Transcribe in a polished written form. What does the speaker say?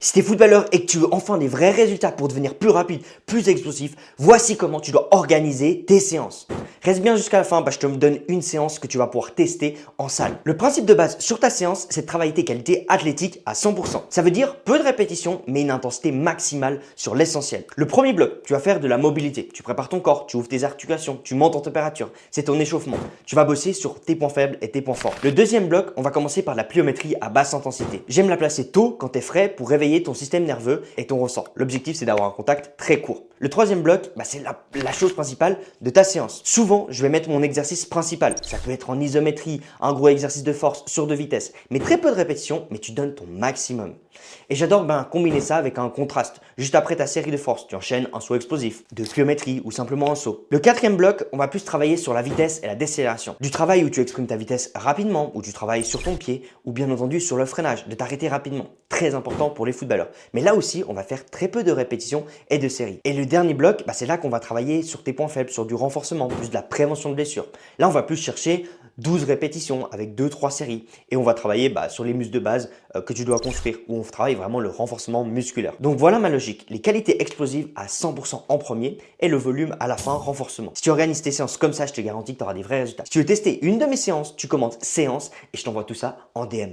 Si t'es footballeur et que tu veux enfin des vrais résultats pour devenir plus rapide, plus explosif, voici comment tu dois organiser tes séances. Reste bien jusqu'à la fin, je te donne une séance que tu vas pouvoir tester en salle. Le principe de base sur ta séance, c'est de travailler tes qualités athlétiques à 100%. Ça veut dire peu de répétitions, mais une intensité maximale sur l'essentiel. Le premier bloc, tu vas faire de la mobilité. Tu prépares ton corps, tu ouvres tes articulations, tu montes en température. C'est ton échauffement. Tu vas bosser sur tes points faibles et tes points forts. Le deuxième bloc, on va commencer par la pliométrie à basse intensité. J'aime la placer tôt quand tu es frais pour réveiller ton système nerveux et ton ressort. L'objectif, c'est d'avoir un contact très court. Le troisième bloc, c'est la chose principale de ta séance. Souvent, je vais mettre mon exercice principal. Ça peut être en isométrie, un gros exercice de force sur de vitesse, mais très peu de répétitions, mais tu donnes ton maximum. Et j'adore combiner ça avec un contraste. Juste après ta série de force, tu enchaînes un saut explosif, de pliométrie ou simplement un saut. Le quatrième bloc, on va plus travailler sur la vitesse et la décélération. Du travail où tu exprimes ta vitesse rapidement, où tu travailles sur ton pied, ou bien entendu sur le freinage, de t'arrêter rapidement. Très important pour les footballeurs. Mais là aussi, on va faire très peu de répétitions et de séries. Et le dernier bloc, c'est là qu'on va travailler sur tes points faibles, sur du renforcement, plus de la prévention de blessures. Là, on va plus chercher 12 répétitions avec 2-3 séries. Et on va travailler sur les muscles de base que tu dois construire, où on travaille vraiment le renforcement musculaire. Donc voilà ma logique, les qualités explosives à 100% en premier et le volume à la fin renforcement. Si tu organises tes séances comme ça, je te garantis que tu auras des vrais résultats. Si tu veux tester une de mes séances, tu commentes séance et je t'envoie tout ça en DM.